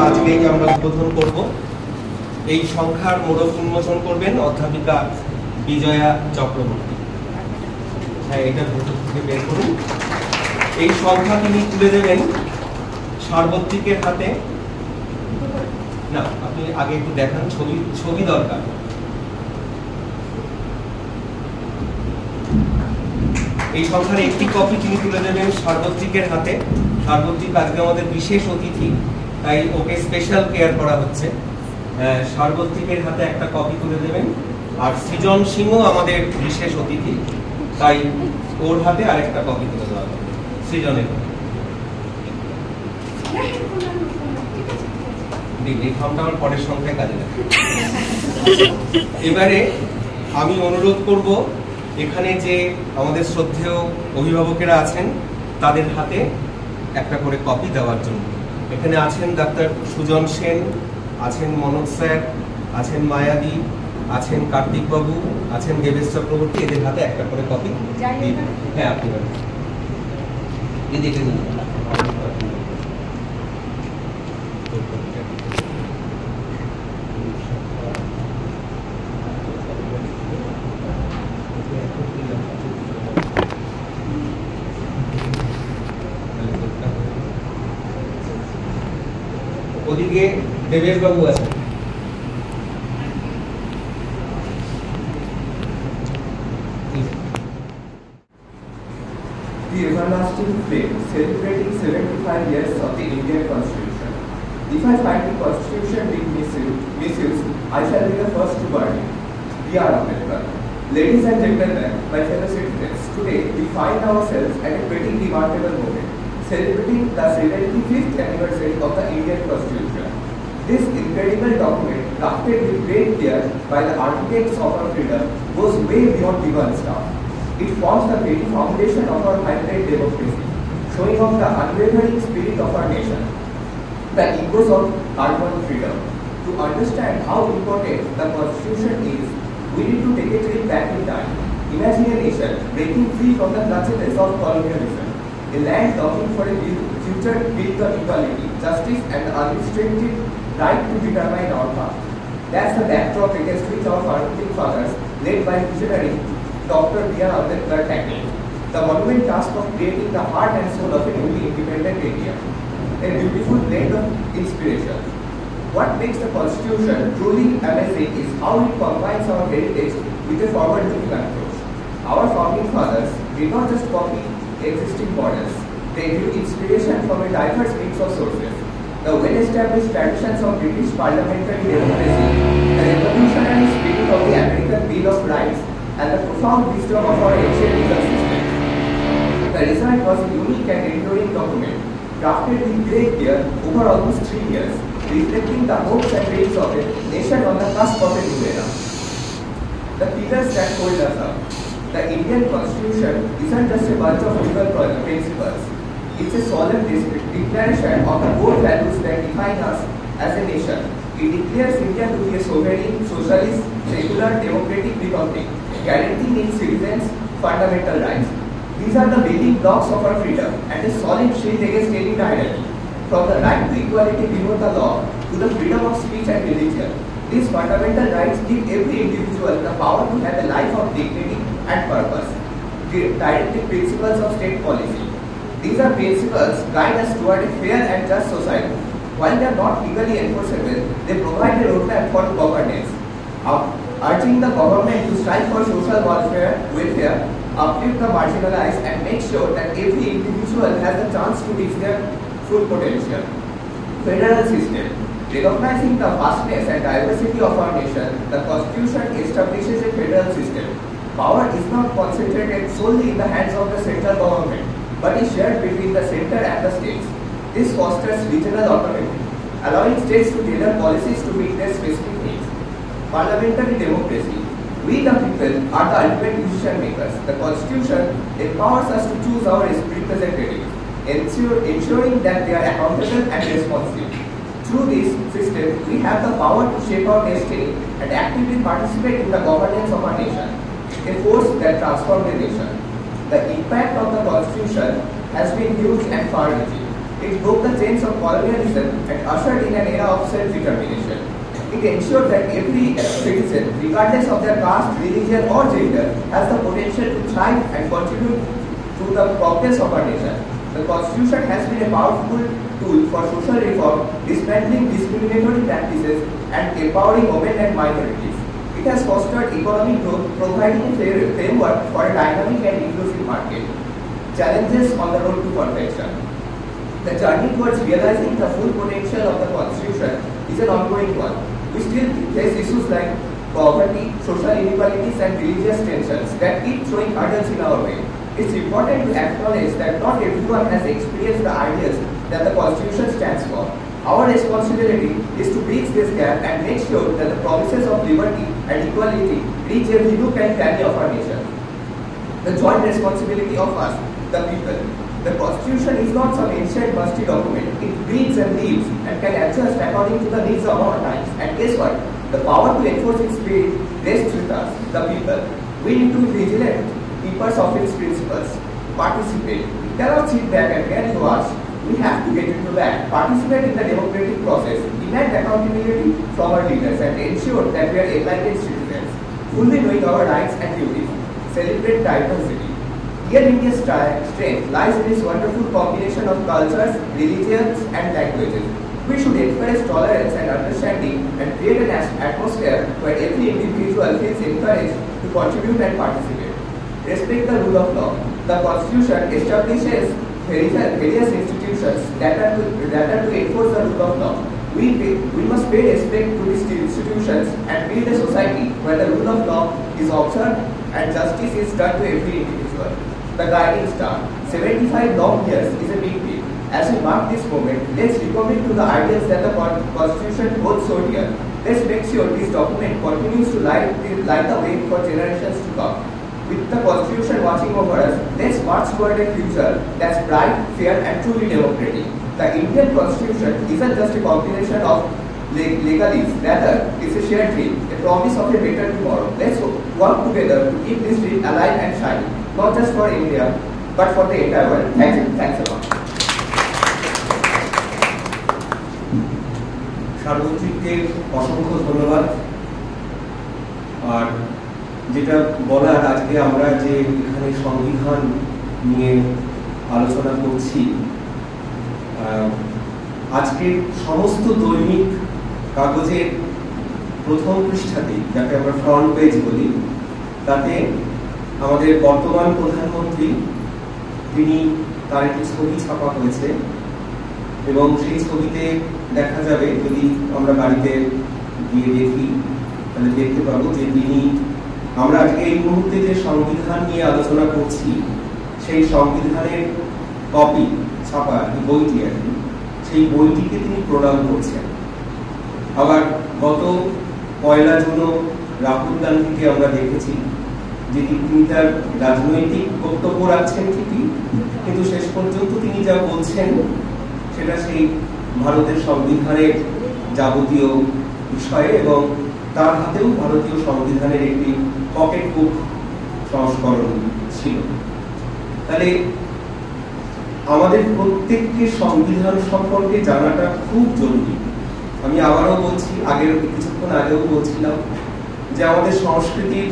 আজকেই আমরা উদ্বোধন করব। এই সংখ্যার মোড়ক উন্মোচন করবেন অধ্যাপিকা বিজয়া চক্রবর্তী। হ্যাঁ, এটা ভেতর থেকে বের করুন। এই সংখ্যা তিনি তুলে দেবেন সার্বত্রিকের হাতে। না, আপনি আগে একটু দেখান, ছবি দরকার। এই সংখ্যার একটি কপি তিনি তুলে দেবেন সার্বত্রিকের হাতে। সার্বত্রিক আজকে আমাদের বিশেষ অতিথি, তাই ওকে স্পেশাল কেয়ার করা হচ্ছে। সার্বত্রিকের হাতে একটা কপি তুলে দেবেন। আর সৃজন সিংহ আমাদের বিশেষ অতিথি, তাই ওর হাতে আরেকটা কপি তুলে দেওয়া হবে। সৃজনের এই ফর্মটা আমার পরের সংখ্যায় কাজে লাগে। এবারে আমি অনুরোধ করব এখানে যে আমাদের শ্রদ্ধেয় অভিভাবকেরা আছেন তাদের হাতে একটা করে কপি দেওয়ার জন্য। এখানে আছেন ডাক্তার সুজন সেন, আছেন মনোজ স্যার, আছেন মায়াদি, আছেন কার্তিক বাবু, আছেন দেবেশ চক্রবর্তী। এদের হাতে একটা করে কপি। হ্যাঁ, আপনি দেখে নিন। ওদিকে দেবেশ বাবু আছেন। The everlasting flame, celebrating 75 years of the Indian Constitution. If I find the Constitution being misused, I shall be the first to burn it. B.R. Ambedkar. Ladies and gentlemen, my fellow citizens, today we find ourselves at a pretty remarkable moment, celebrating the 75th anniversary of the Indian Constitution. This incredible document, crafted with great care by the architects of our freedom, goes way beyond human stuff. It forms the very foundation of our hybrid democracy, showing off the unwavering spirit of our nation, the ethos of urban freedom. To understand how important the Constitution is, we need to take a trip back in time. Imagine a nation breaking free from the clutches of colonialism, a land longing for a future built on equality, justice, and the unrestricted right to determine our path. That's the backdrop against which our founding fathers, led by visionary Dr. B.R. Ambedkar, tackled the monument task of creating the heart and soul of a newly independent India, a beautiful blend of inspiration. What makes the Constitution truly amazing is how it combines our heritage with a forward-looking approach. Our founding fathers did not just copy existing models, they drew inspiration from a diverse mix of sources. The well-established traditions of British parliamentary democracy, the revolutionary spirit of the American Bill of Rights, and the profound wisdom of our ancient legal system. The result was a unique and enduring document, crafted with great care over almost 3 years, reflecting the hopes and dreams of a nation on the cusp of a new era. The pillars that hold us up. The Indian Constitution isn't just a bunch of legal principles. It's a solemn declaration of the core values that define us as a nation. It declares India to be a sovereign, socialist, secular, democratic republic, guaranteeing its citizens fundamental rights. These are the building blocks of our freedom and a solid shield against any tyranny. From the right to equality below the law to the freedom of speech and religion, these fundamental rights give every individual the power to have a life of dignity and purpose. The directive principles of state policy. These are principles guide us toward a fair and just society. While they are not legally enforceable, they provide a roadmap for governance, urging the government to strive for social welfare, uplift the marginalized, and make sure that every individual has the chance to reach their full potential. Federal system. Recognizing the vastness and diversity of our nation, the Constitution establishes a federal system. Power is not concentrated solely in the hands of the central government, but is shared between the center and the states. This fosters regional autonomy, allowing states to tailor policies to meet their specific needs. Parliamentary democracy. We the people are the ultimate decision makers. The Constitution empowers us to choose our representatives, ensuring that they are accountable and responsive. Through this system, we have the power to shape our destiny and actively participate in the governance of our nation, a force that transforms the nation. The impact of the Constitution has been huge and far-reaching. It broke the chains of colonialism and ushered in an era of self-determination. It ensured that every citizen, regardless of their caste, religion or gender, has the potential to thrive and contribute to the progress of our nation. The Constitution has been a powerful tool for social reform, dismantling discriminatory practices and empowering women and minorities. It has fostered economic growth, providing a framework for a dynamic and inclusive market. Challenges on the road to perfection. The journey towards realizing the full potential of the Constitution is an ongoing one. We still face issues like poverty, social inequalities and religious tensions that keep throwing hurdles in our way. It's important to acknowledge that not everyone has experienced the ideas that the Constitution stands for. Our responsibility is to bridge this gap and make sure that the promises of liberty and equality reach every nook and cranny of our nation. The joint responsibility of us, the people. The Constitution is not some ancient musty document. It breathes and lives and can adjust according to the needs of our times. And guess what? The power to enforce its spirit rests with us, the people. We need to be vigilant keepers of its principles. Participate. We cannot sit back and merely watch. We have to get into that. Participate in the democratic process. Demand accountability from our leaders and ensure that we are enlightened citizens, fully knowing our rights and duties. Celebrate diversity. Here India's strength lies in its wonderful combination of cultures, religions and languages. We should encourage tolerance and understanding and create an atmosphere where every individual feels encouraged to contribute and participate. Respect the rule of law. The Constitution establishes various institutions that are to enforce the rule of law. We must pay respect to these institutions and build a society where the rule of law is observed and justice is done to every individual. The guiding star. 75 long years is a big deal. As we mark this moment, let's recommit to the ideas that the Constitution holds so dear. Let's make sure this document continues to light the way for generations to come. With the Constitution watching over us, let's march toward a future that's bright, fair and truly democratic. The Indian Constitution isn't just a combination of legalese, rather it's a shared dream, a promise of a better tomorrow. Let's work together to keep this dream alive and shining, not just for India, but for the entire world. Thank you. Thanks a lot. সার্বত্রিককে অসংখ্য ধন্যবাদ। আর যেটা বলার, আজকে আমরা যে এখানে সংবিধান নিয়ে আলোচনা করছি, আজকে সমস্ত দৈনিক কাগজের প্রথম পৃষ্ঠাতেই, যাকে আমরা ফ্রন্ট পেজ বলি, তাতে আমাদের বর্তমান প্রধানমন্ত্রী তার একটি ছবি ছাপা হয়েছে এবং সেই ছবিতে দেখা যাবে, যদি আমরা বাড়িতে গিয়ে দেখি তাহলে দেখতে পাবো যে আমরা আজকে এই মুহূর্তে যে সংবিধান নিয়ে আলোচনা করছি সেই সংবিধানের কপি ছাপা বইটি আর কি, সেই বইটিকে তিনি প্রণাম করছেন। আবার গত 1 জুন রাহুল গান্ধীকে আমরা দেখেছি যে তিনি তার রাজনৈতিক বক্তব্য রাখছেন ঠিকই, কিন্তু শেষ পর্যন্ত তিনি যা বলছেন সেটা সেই ভারতের সংবিধানের যাবতীয় বিষয়ে, এবং তার হাতেও ভারতীয় সংবিধানের একটি পকেট বুক সংস্করণ ছিল। তাহলে আমাদের প্রত্যেককে সংবিধান সম্পর্কে জানাটা খুব জরুরি। আমি আবারও বলছি, কিছুক্ষণ আগেও বলছিলাম যে আমাদের সংস্কৃতির,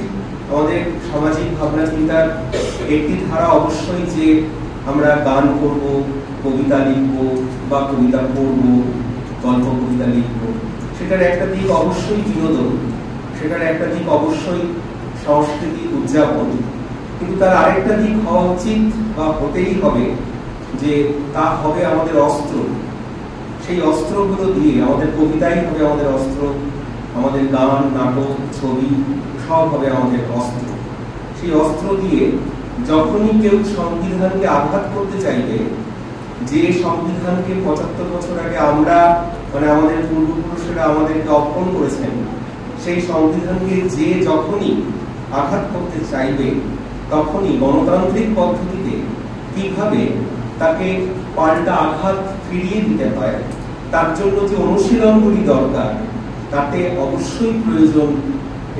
আমাদের সামাজিক ভাবনা চিন্তার একটি ধারা অবশ্যই যে আমরা গান করব, কবিতা লিখব বা কবিতা পড়ব, গল্প কবিতা লিখব, সেটার একটা দিক অবশ্যই বিনোদন, সেটার একটা দিক অবশ্যই সংস্কৃতি উদযাপন, কিন্তু তার আরেকটা দিক হওয়া উচিত বা হতেই হবে যে তা হবে আমাদের অস্ত্র। সেই অস্ত্রগুলো দিয়ে আমাদের কবিতাই হবে আমাদের অস্ত্র, আমাদের গান, নাটক, ছবি সব হবে আমাদের অস্ত্র। সেই অস্ত্র দিয়ে যখনই কেউ সংবিধানকে আঘাত করতে চাইবে, যে সংবিধানকে 75 বছর আগে আমরা, মানে আমাদের পূর্বপুরুষেরা আমাদেরকে অর্পণ করেছেন, সেই সংবিধানকে যে যখনই আঘাত করতে চাইবে, তখনই গণতান্ত্রিক পদ্ধতিতে কিভাবে তাকে পাল্টা আঘাত ফিরিয়ে দিতে হয়, তার জন্য যে অনুশীলনগুলি দরকার, তাতে অবশ্যই প্রয়োজন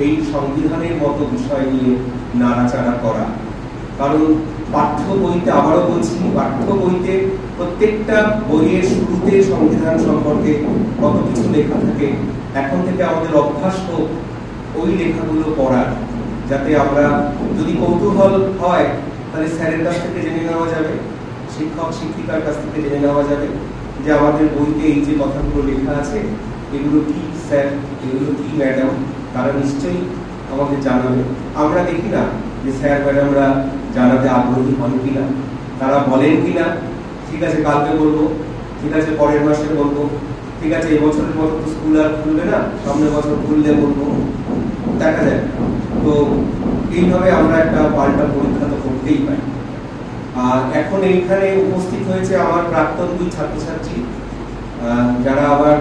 এই সংবিধানের মতো বিষয় নিয়ে নাড়াচাড়া করা। কারণ পাঠ্য বইতে, আবারও বলছি, পাঠ্য বইতে প্রত্যেকটা বইয়ের শুরুতে সংবিধান সম্পর্কে কত কিছু লেখা থাকে। এখন থেকে আমাদের অভ্যাস হোক ওই লেখাগুলো পড়ার, যাতে আমরা যদি কৌতূহল হয় তাহলে স্যারের কাছ থেকে জেনে নেওয়া যাবে, শিক্ষক শিক্ষিকার কাছ থেকে জেনে নেওয়া যাবে যে আমাদের বইতে এই যে কথাগুলো লেখা আছে এগুলো কি স্যার, এগুলো কি ম্যাডাম, তারা নিশ্চয়ই আমাদের জানাবে। আমরা দেখি না যে স্যার ম্যাডামরা জানাতে আগ্রহী হন কিনা, তারা বলেন কিনা ঠিক আছে কালকে বলবো, ঠিক আছে পরের মাসে বলবো, ঠিক আছে এবছরের মতো তো স্কুল আর খুলবে না, সামনের বছর খুললে বলবো, দেখা যায়। তো এইভাবে আমরা একটা পাল্টা পরীক্ষা তো করতেই পারি। আর এখন এইখানে উপস্থিত হয়েছে আমার প্রাক্তন 2 ছাত্রছাত্রী, যারা আবার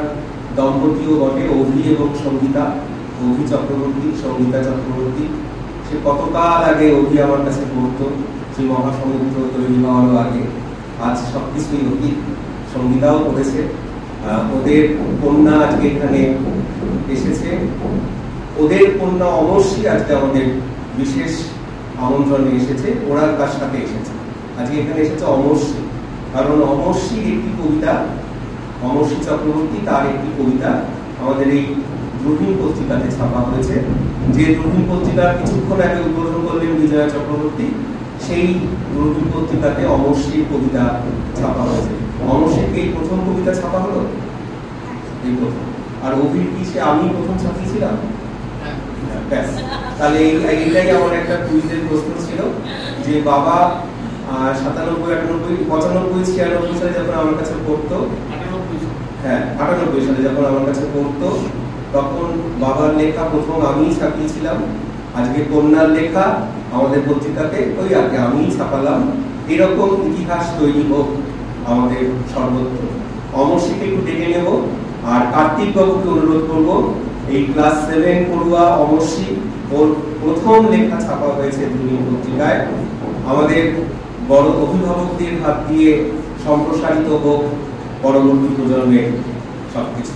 দম্পতিও বটে, অভি এবং সঙ্গীতা, অভি চক্রবর্তী, সঙ্গীতা চক্রবর্তী। সে কতকাল আগে অভি আমার কাছে পড়তো, সেই মহাসমুদ্র তৈরি হওয়ারও আগে। আজ সবকিছুই অতীত, সঙ্গীতাও পড়েছে। ওদের কন্যা আজকে এখানে এসেছে, ওদের কন্যা অমর্ষী আজকে আমাদের বিশেষ আমন্ত্রণে এসেছে। ওরা তার সাথে এসেছে, আজকে এখানে এসেছে অমর্ষী, কারণ অমর্ষীর একটি কবিতা, অমর্ষী চক্রবর্তী, তার একটি কবিতা আমাদের এই দূরবীন পত্রিকাতে ছাপা হয়েছে। যে দূরবীন পত্রিকা কিছুক্ষণ আগে উদ্বোধন করলেন বিজয়া চক্রবর্তী, সেই দূরবীন পত্রিকাতে অমর্ষীর কবিতা ছাপা হয়েছে। অমর্ষীর এই প্রথম কবিতা ছাপা হলো, এই প্রথম। আর অভির কি সে আমি প্রথম ছাত্রী ছিলাম? ব্যাস, তাহলে এইটাই আমার একটা কুইজের প্রশ্ন ছিল যে বাবা 97, 98, 95, 96 সালে যখন আমার কাছে পড়তো, হ্যাঁ 98 সালে যখন আমার কাছে পড়তো, তখন বাবার লেখা প্রথম আমিই ছাপিয়েছিলাম। আজকে কন্যার লেখা আমাদের পত্রিকাতে ওই আগে আমিই ছাপালাম। এরকম ইতিহাস তৈরি হোক আমাদের সর্বত্র। অমর্ষীকে একটু ডেকে নেব, আর কার্তিক বাবুকে অনুরোধ করব, এই ক্লাস 7 পড়ুয়া অমর্ষী, ওর প্রথম লেখা ছাপা হয়েছে দূরবীন পত্রিকায়। আমাদের বড় অভিভাবকদের হাত দিয়ে সম্প্রসারিত হোক পরবর্তী প্রজন্মের সবকিছু।